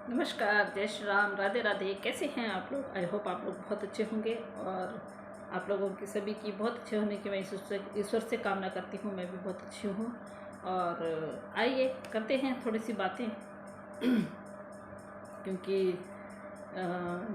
नमस्कार, जय श्री राम, राधे राधे। कैसे हैं आप लोग? आई होप आप लोग बहुत अच्छे होंगे और आप लोगों की सभी की बहुत अच्छे होने की मैं ईश्वर से कामना करती हूँ। मैं भी बहुत अच्छी हूँ। और आइए करते हैं थोड़ी सी बातें क्योंकि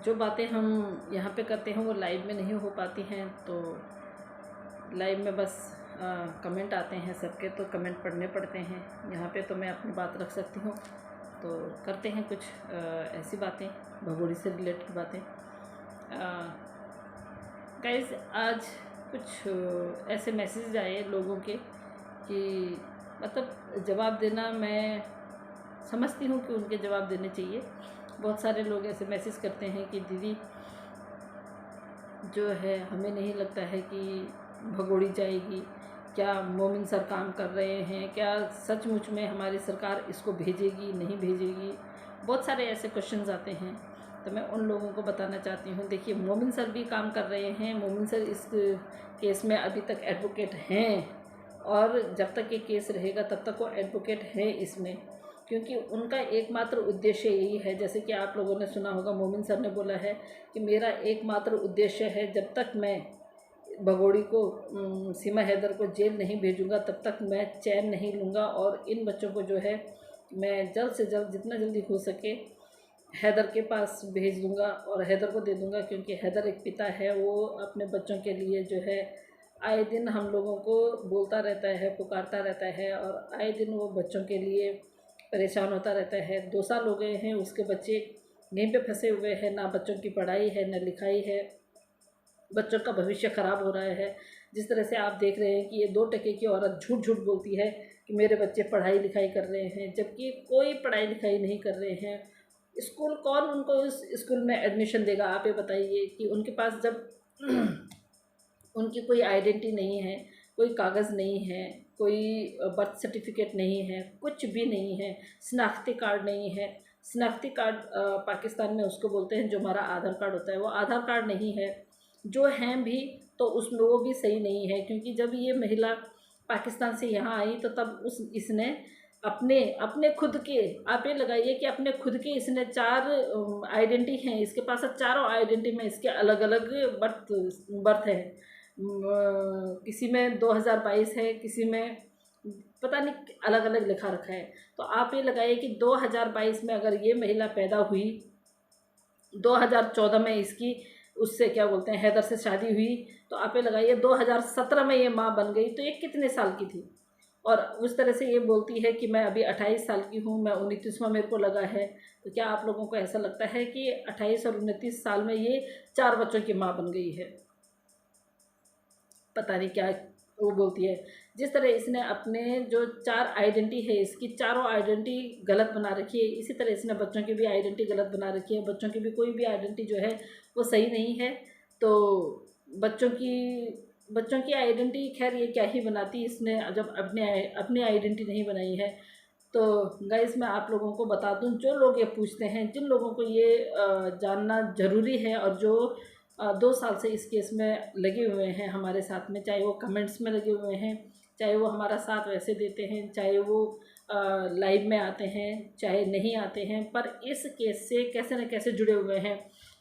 जो बातें हम यहाँ पे करते हैं वो लाइव में नहीं हो पाती हैं। तो लाइव में बस कमेंट आते हैं सबके, तो कमेंट पढ़ने पड़ते हैं। यहाँ पे तो मैं अपनी बात रख सकती हूँ। तो करते हैं कुछ ऐसी बातें, भगोड़ी से रिलेटेड बातें। गाइस, आज कुछ ऐसे मैसेज आए लोगों के कि मतलब जवाब देना, मैं समझती हूँ कि उनके जवाब देने चाहिए। बहुत सारे लोग ऐसे मैसेज करते हैं कि दीदी जो है हमें नहीं लगता है कि भगोड़ी जाएगी, क्या मोमिन सर काम कर रहे हैं, क्या सचमुच में हमारी सरकार इसको भेजेगी नहीं भेजेगी। बहुत सारे ऐसे क्वेश्चंस आते हैं। तो मैं उन लोगों को बताना चाहती हूँ, देखिए मोमिन सर भी काम कर रहे हैं। मोमिन सर इस केस में अभी तक एडवोकेट हैं और जब तक ये केस रहेगा तब तक वो एडवोकेट हैं इसमें, क्योंकि उनका एकमात्र उद्देश्य यही है। जैसे कि आप लोगों ने सुना होगा, मोमिन सर ने बोला है कि मेरा एकमात्र उद्देश्य है, जब तक मैं भगोड़ी को सीमा हैदर को जेल नहीं भेजूंगा तब तक मैं चैन नहीं लूँगा और इन बच्चों को जो है मैं जल्द से जल्द जितना जल्दी हो सके हैदर के पास भेज दूंगा और हैदर को दे दूंगा। क्योंकि हैदर एक पिता है, वो अपने बच्चों के लिए जो है आए दिन हम लोगों को बोलता रहता है, पुकारता रहता है और आए दिन वो बच्चों के लिए परेशान होता रहता है। 2 साल हो गए हैं उसके बच्चे यहीं पे फंसे हुए हैं, ना बच्चों की पढ़ाई है ना लिखाई है, बच्चों का भविष्य ख़राब हो रहा है। जिस तरह से आप देख रहे हैं कि ये 2 टके की औरत झूठ झूठ बोलती है कि मेरे बच्चे पढ़ाई लिखाई कर रहे हैं, जबकि कोई पढ़ाई लिखाई नहीं कर रहे हैं। स्कूल कौन उनको इस स्कूल में एडमिशन देगा? आप ये बताइए कि उनके पास जब उनकी कोई आइडेंटिटी नहीं है, कोई कागज़ नहीं है, कोई बर्थ सर्टिफिकेट नहीं है, कुछ भी नहीं है, शनाख्ती कार्ड नहीं है। शनाख्ती कार्ड पाकिस्तान में उसको बोलते हैं जो हमारा आधार कार्ड होता है, वो आधार कार्ड नहीं है। जो हैं भी तो उसमें वो भी सही नहीं है, क्योंकि जब ये महिला पाकिस्तान से यहाँ आई तो तब इसने अपने अपने खुद के, आप ये लगाइए कि अपने खुद के इसने 4 आइडेंटिटी हैं इसके पास। चारों आइडेंटिटी में इसके अलग अलग बर्थ है। किसी में 2022 है, किसी में पता नहीं अलग अलग लिखा रखा है। तो आप ये लगाइए कि 2022 में अगर ये महिला पैदा हुई, 2014 में इसकी उससे क्या बोलते हैं हैदर से शादी हुई, तो आप ये लगाइए 2017 में ये माँ बन गई, तो ये कितने साल की थी? और उस तरह से ये बोलती है कि मैं अभी 28 साल की हूँ, मैं 29वां मेरे को लगा है। तो क्या आप लोगों को ऐसा लगता है कि 28 और 29 साल में ये 4 बच्चों की माँ बन गई है? पता नहीं क्या वो बोलती है। जिस तरह इसने अपने जो 4 आइडेंटिटी है, इसकी चारों आइडेंटिटी गलत बना रखी है, इसी तरह इसने बच्चों की भी आइडेंटिटी गलत बना रखी है। बच्चों की भी कोई भी आइडेंटिटी जो है वो सही नहीं है। तो बच्चों की आइडेंटिटी खैर ये क्या ही बनाती, इसने जब अपनी आइडेंटिटी नहीं बनाई है। तो गाइस, मैं आप लोगों को बता दूं, जो लोग ये पूछते हैं, जिन लोगों को ये जानना ज़रूरी है और जो 2 साल से इस केस में लगे हुए हैं हमारे साथ में, चाहे वो कमेंट्स में लगे हुए हैं, चाहे वो हमारा साथ वैसे देते हैं, चाहे वो लाइव में आते हैं, चाहे नहीं आते हैं, पर इस केस से कैसे न कैसे जुड़े हुए हैं।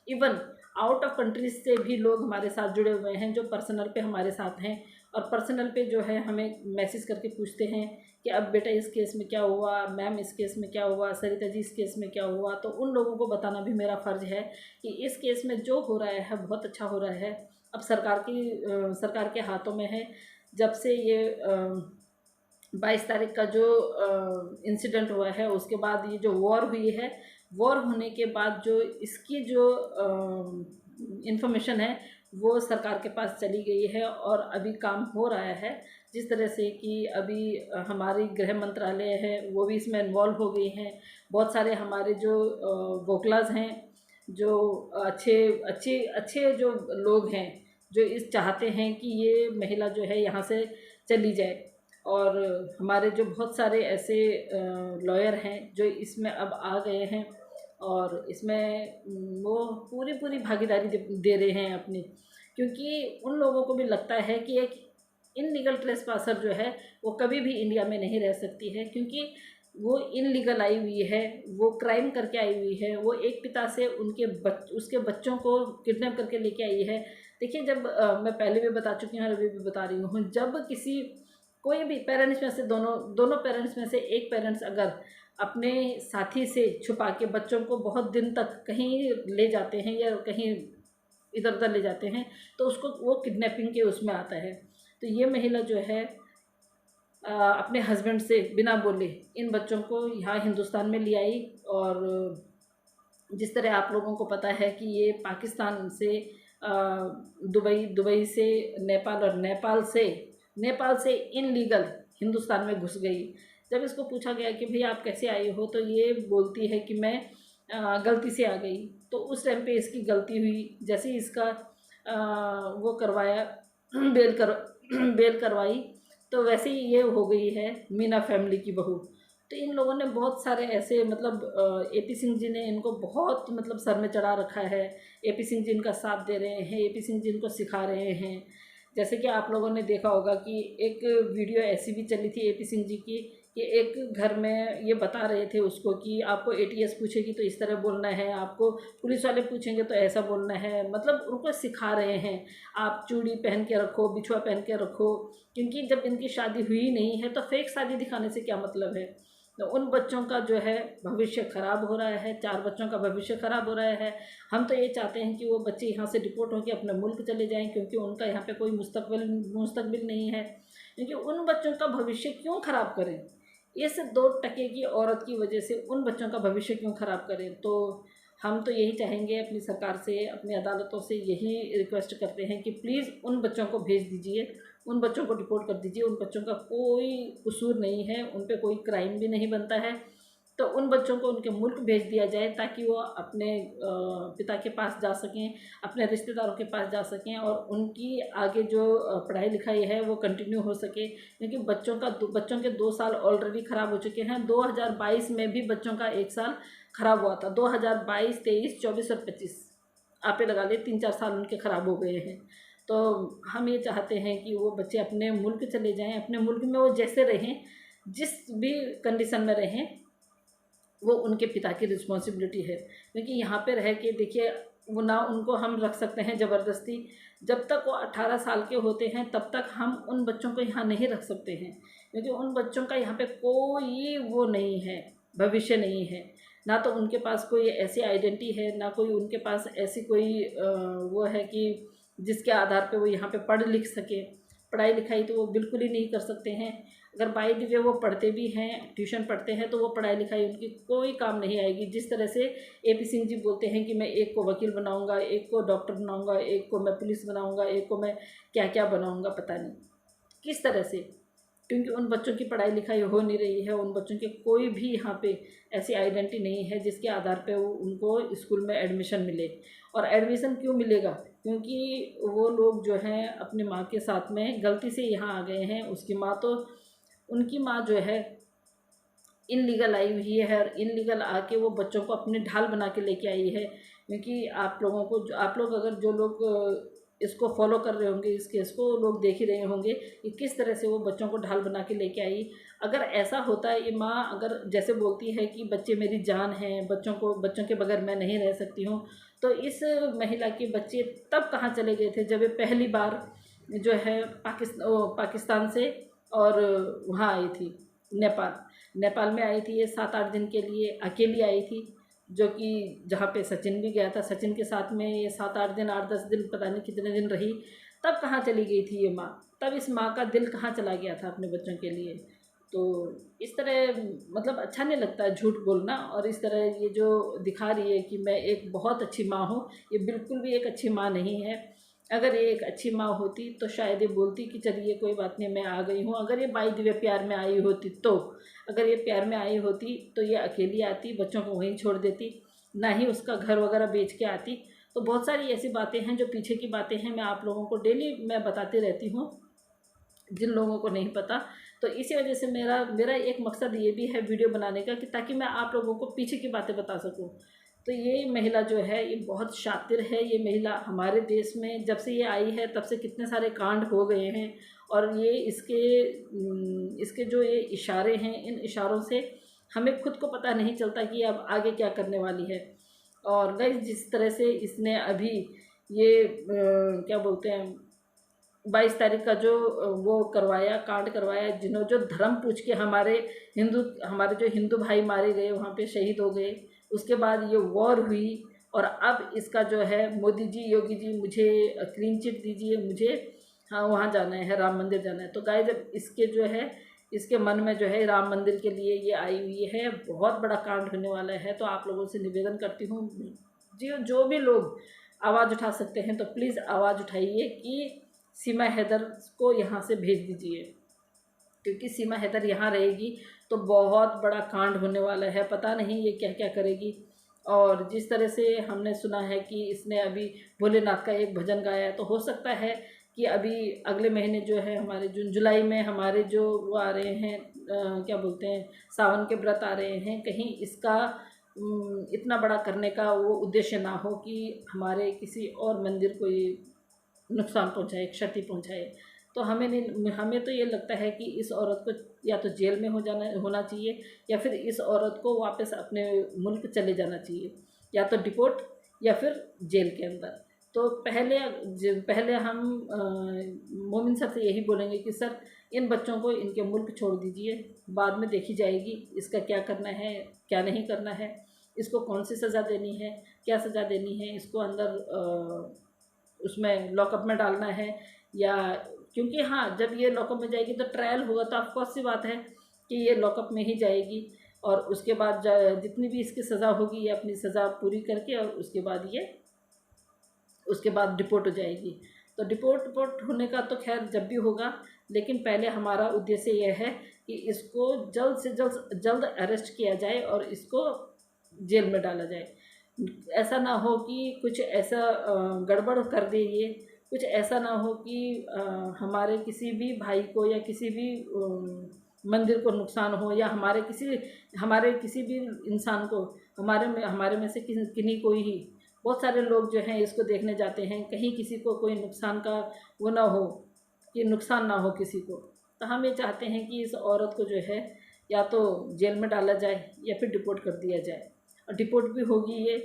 इवन आउट ऑफ कंट्रीज से भी लोग हमारे साथ जुड़े हुए हैं, जो पर्सनल पे हमारे साथ हैं और पर्सनल पे जो है हमें मैसेज करके पूछते हैं कि अब बेटा इस केस में क्या हुआ, मैम इस केस में क्या हुआ, सरिता जी इस केस में क्या हुआ। तो उन लोगों को बताना भी मेरा फ़र्ज़ है कि इस केस में जो हो रहा है बहुत अच्छा हो रहा है। अब सरकार के हाथों में है। जब से ये 22 तारीख का जो इंसिडेंट हुआ है, उसके बाद ये जो वॉर हुई है, वॉर होने के बाद जो इसकी जो इन्फॉर्मेशन है वो सरकार के पास चली गई है और अभी काम हो रहा है। जिस तरह से कि अभी हमारी गृह मंत्रालय है वो भी इसमें इन्वॉल्व हो गई हैं। बहुत सारे हमारे जो वोकलाज हैं, जो अच्छे अच्छे अच्छे जो लोग हैं, जो इस चाहते हैं कि ये महिला जो है यहाँ से चली जाए। और हमारे जो बहुत सारे ऐसे लॉयर हैं जो इसमें अब आ गए हैं और इसमें वो पूरी पूरी भागीदारी दे रहे हैं अपनी, क्योंकि उन लोगों को भी लगता है कि एक इनलीगल ट्रेसपासर जो है वो कभी भी इंडिया में नहीं रह सकती है। क्योंकि वो इनलीगल आई हुई है, वो क्राइम करके आई हुई है, वो एक पिता से उसके बच्चों को किडनैप करके लेके आई है। देखिए, जब मैं पहले भी बता चुकी हूँ और अभी भी बता रही हूँ, जब किसी कोई भी पेरेंट्स में से दोनों दोनों पेरेंट्स में से एक पेरेंट्स अगर अपने साथी से छुपा के बच्चों को बहुत दिन तक कहीं ले जाते हैं या कहीं इधर उधर ले जाते हैं, तो उसको वो किडनैपिंग के उसमें आता है। तो ये महिला जो है अपने हस्बैंड से बिना बोले इन बच्चों को यहाँ हिंदुस्तान में ले आई। और जिस तरह आप लोगों को पता है कि ये पाकिस्तान से दुबई से नेपाल और नेपाल से इनलीगल हिंदुस्तान में घुस गई। जब इसको पूछा गया कि भाई आप कैसे आई हो, तो ये बोलती है कि मैं गलती से आ गई। तो उस टाइम पे इसकी गलती हुई, जैसे ही इसका वो करवाया बेल करवाई, तो वैसे ही ये हो गई है मीना फैमिली की बहू। तो इन लोगों ने बहुत सारे ऐसे मतलब एपी सिंह जी ने इनको बहुत मतलब सर में चढ़ा रखा है। एपी सिंह जी इनका साथ दे रहे हैं, एपी सिंह जी इनको सिखा रहे हैं। जैसे कि आप लोगों ने देखा होगा कि एक वीडियो ऐसी भी चली थी एपी सिंह जी की कि एक घर में ये बता रहे थे उसको कि आपको एटीएस पूछेगी तो इस तरह बोलना है, आपको पुलिस वाले पूछेंगे तो ऐसा बोलना है। मतलब उनको सिखा रहे हैं, आप चूड़ी पहन के रखो, बिछुआ पहन के रखो, क्योंकि जब इनकी शादी हुई नहीं है तो फेक शादी दिखाने से क्या मतलब है। तो उन बच्चों का जो है भविष्य ख़राब हो रहा है, 4 बच्चों का भविष्य ख़राब हो रहा है। हम तो ये चाहते हैं कि वो बच्चे यहाँ से डिपोर्ट होकर अपने मुल्क चले जाएं, क्योंकि उनका यहाँ पे कोई मुस्तकबिल नहीं है। क्योंकि उन बच्चों का भविष्य क्यों ख़राब करें, इस 2 टके की औरत की वजह से उन बच्चों का भविष्य क्यों ख़राब करें। तो हम तो यही चाहेंगे अपनी सरकार से, अपनी अदालतों से यही रिक्वेस्ट करते हैं कि प्लीज़ उन बच्चों को भेज दीजिए, उन बच्चों को डिपोर्ट कर दीजिए। उन बच्चों का कोई कसूर नहीं है, उन पे कोई क्राइम भी नहीं बनता है। तो उन बच्चों को उनके मुल्क भेज दिया जाए ताकि वो अपने पिता के पास जा सकें, अपने रिश्तेदारों के पास जा सकें और उनकी आगे जो पढ़ाई लिखाई है वो कंटिन्यू हो सके। क्योंकि बच्चों के 2 साल ऑलरेडी ख़राब हो चुके हैं। 2022 में भी बच्चों का 1 साल ख़राब हुआ था। 2022, 23, 24 और 25 आप ही लगा लिए, 3-4 साल उनके ख़राब हो गए हैं। तो हम ये चाहते हैं कि वो बच्चे अपने मुल्क चले जाएं, अपने मुल्क में वो जैसे रहें, जिस भी कंडीशन में रहें, वो उनके पिता की रिस्पॉन्सिबिलिटी है। क्योंकि यहाँ पे रह के देखिए, वो ना उनको हम रख सकते हैं ज़बरदस्ती। जब तक वो 18 साल के होते हैं तब तक हम उन बच्चों को यहाँ नहीं रख सकते हैं, क्योंकि उन बच्चों का यहाँ पे कोई वो नहीं है, भविष्य नहीं है। ना तो उनके पास कोई ऐसी आइडेंटिटी है, ना कोई उनके पास ऐसी कोई वो है कि जिसके आधार पे वो यहाँ पे पढ़ लिख सके। पढ़ाई लिखाई तो वो बिल्कुल ही नहीं कर सकते हैं। अगर बाय द वे वो पढ़ते भी हैं, ट्यूशन पढ़ते हैं, तो वो पढ़ाई लिखाई उनकी कोई काम नहीं आएगी। जिस तरह से एपी सिंह जी बोलते हैं कि मैं एक को वकील बनाऊंगा, एक को डॉक्टर बनाऊंगा, एक को मैं पुलिस बनाऊंगा, एक को मैं क्या क्या बनाऊंगा, पता नहीं किस तरह से। क्योंकि उन बच्चों की पढ़ाई लिखाई हो नहीं रही है, उन बच्चों के कोई भी यहाँ पे ऐसी आइडेंटिटी नहीं है जिसके आधार पे वो उनको स्कूल में एडमिशन मिले। और एडमिशन क्यों मिलेगा, क्योंकि वो लोग जो हैं अपनी माँ के साथ में गलती से यहाँ आ गए हैं। उनकी माँ जो है इनलीगल आई हुई है और इनलीगल आके वो बच्चों को अपने ढाल बना के लेके आई है। क्योंकि आप लोग अगर जो लोग इसको फॉलो कर रहे होंगे, इस केस को लोग देख ही रहे होंगे कि किस तरह से वो बच्चों को ढाल बना के लेके आई। अगर ऐसा होता है, ये माँ अगर जैसे बोलती है कि बच्चे मेरी जान हैं, बच्चों के बगैर मैं नहीं रह सकती हूँ, तो इस महिला के बच्चे तब कहाँ चले गए थे जब ये पहली बार जो है पाकिस्तान से और वहाँ आई थी नेपाल में आई थी। ये 7-8 दिन के लिए अकेली आई थी, जो कि जहाँ पे सचिन भी गया था, सचिन के साथ में ये 7-8 दिन 8-10 दिन पता नहीं कितने दिन रही। तब कहाँ चली गई थी ये माँ, तब इस माँ का दिल कहाँ चला गया था अपने बच्चों के लिए। तो इस तरह मतलब अच्छा नहीं लगता है झूठ बोलना। और इस तरह ये जो दिखा रही है कि मैं एक बहुत अच्छी माँ हूँ, ये बिल्कुल भी एक अच्छी माँ नहीं है। अगर ये एक अच्छी माँ होती तो शायद ये बोलती कि चलिए कोई बात नहीं, मैं आ गई हूँ। अगर ये बाई दिव्य प्यार में आई होती, तो अगर ये प्यार में आई होती तो ये अकेली आती, बच्चों को वहीं छोड़ देती, ना ही उसका घर वगैरह बेच के आती। तो बहुत सारी ऐसी बातें हैं जो पीछे की बातें हैं, मैं आप लोगों को डेली मैं बताती रहती हूँ, जिन लोगों को नहीं पता। तो इसी वजह से मेरा एक मकसद ये भी है वीडियो बनाने का, कि ताकि मैं आप लोगों को पीछे की बातें बता सकूं। तो ये महिला जो है ये बहुत शातिर है। ये महिला हमारे देश में जब से ये आई है तब से कितने सारे कांड हो गए हैं, और ये इसके जो ये इशारे हैं, इन इशारों से हमें खुद को पता नहीं चलता कि अब आगे क्या करने वाली है। और गाइस जिस तरह से इसने अभी ये क्या बोलते हैं 22 तारीख का जो वो करवाया, कांड करवाया, जिन्होंने जो धर्म पूछ के हमारे जो हिंदू भाई मारे गए, वहाँ पे शहीद हो गए, उसके बाद ये वॉर हुई, और अब इसका जो है मोदी जी, योगी जी, मुझे क्लीन चिट दीजिए, मुझे हाँ वहाँ जाना है, राम मंदिर जाना है। तो गाइस जब इसके जो है इसके मन में जो है राम मंदिर के लिए ये आई हुई है, बहुत बड़ा कांड होने वाला है। तो आप लोगों से निवेदन करती हूँ जी, जो भी लोग आवाज़ उठा सकते हैं तो प्लीज़ आवाज़ उठाइए कि सीमा हैदर को यहाँ से भेज दीजिए, क्योंकि सीमा हैदर यहाँ रहेगी तो बहुत बड़ा कांड होने वाला है। पता नहीं ये क्या क्या करेगी। और जिस तरह से हमने सुना है कि इसने अभी भोलेनाथ का एक भजन गाया है, तो हो सकता है कि अभी अगले महीने जो है हमारे जून जुलाई में हमारे जो वो आ रहे हैं क्या बोलते हैं सावन के व्रत आ रहे हैं, कहीं इसका इतना बड़ा करने का वो उद्देश्य ना हो कि हमारे किसी और मंदिर को ये नुकसान पहुंचाए, क्षति पहुंचाए। तो हमें तो ये लगता है कि इस औरत को या तो जेल में होना चाहिए, या फिर इस औरत को वापस अपने मुल्क चले जाना चाहिए, या तो डिपोर्ट या फिर जेल के अंदर। तो पहले हम मोमिन सर से यही बोलेंगे कि सर इन बच्चों को इनके मुल्क छोड़ दीजिए, बाद में देखी जाएगी इसका क्या करना है, क्या नहीं करना है, इसको कौन सी सज़ा देनी है, क्या सज़ा देनी है, इसको अंदर उसमें लॉकअप में डालना है, या क्योंकि हाँ जब ये लॉकअप में जाएगी तो ट्रायल होगा, तो ऑफकोर्स सी बात है कि ये लॉकअप में ही जाएगी, और उसके बाद जितनी भी इसकी सज़ा होगी ये अपनी सज़ा पूरी करके और उसके बाद डिपोर्ट हो जाएगी। तो डिपोर्ट होने का तो खैर जब भी होगा, लेकिन पहले हमारा उद्देश्य यह है कि इसको जल्द से जल्द अरेस्ट किया जाए और इसको जेल में डाला जाए। ऐसा ना हो कि कुछ ऐसा गड़बड़ कर दे, ये कुछ ऐसा ना हो कि हमारे किसी भी भाई को या किसी भी मंदिर को नुकसान हो, या हमारे किसी भी इंसान को, हमारे में से किन्हीं कोई ही, बहुत सारे लोग जो हैं इसको देखने जाते हैं, कहीं किसी को कोई नुकसान का वो ना हो, कि नुकसान ना हो किसी को। तो हम ये चाहते हैं कि इस औरत को जो है या तो जेल में डाला जाए या फिर डिपोर्ट कर दिया जाए। और डिपोर्ट भी होगी, ये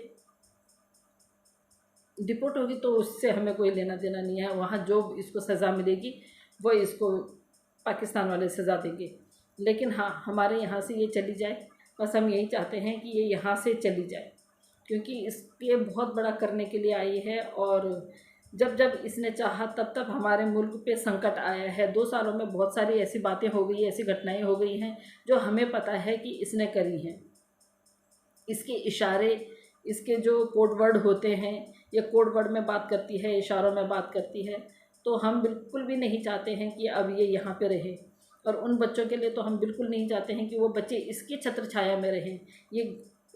डिपोर्ट होगी तो उससे हमें कोई लेना देना नहीं है। वहाँ जो इसको सज़ा मिलेगी वो इसको पाकिस्तान वाले सज़ा देंगे, लेकिन हाँ हमारे यहाँ से ये चली जाए, बस हम यही चाहते हैं कि ये यहाँ से चली जाए, क्योंकि इसके बहुत बड़ा करने के लिए आई है। और जब इसने चाहा तब हमारे मुल्क पे संकट आया है। 2 सालों में बहुत सारी ऐसी बातें हो गई, ऐसी घटनाएं हो गई हैं जो हमें पता है कि इसने करी हैं। इसके इशारे, इसके जो कोड वर्ड होते हैं, ये कोड वर्ड में बात करती है, इशारों में बात करती है। तो हम बिल्कुल भी नहीं चाहते हैं कि अब ये यहाँ पे रहे, और उन बच्चों के लिए तो हम बिल्कुल नहीं चाहते हैं कि वो बच्चे इसकी छत्र छाया में रहें। ये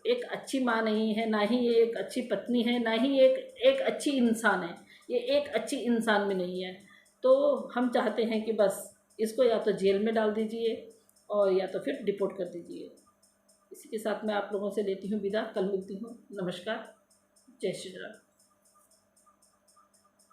एक अच्छी माँ नहीं है, ना ही ये एक अच्छी पत्नी है, ना ही एक अच्छी इंसान है, ये एक अच्छी इंसान में नहीं है। तो हम चाहते हैं कि बस इसको या तो जेल में डाल दीजिए और या तो फिर डिपोर्ट कर दीजिए। इसी के साथ मैं आप लोगों से लेती हूँ विदा, कल मिलती हूँ। नमस्कार, जय श्री राम।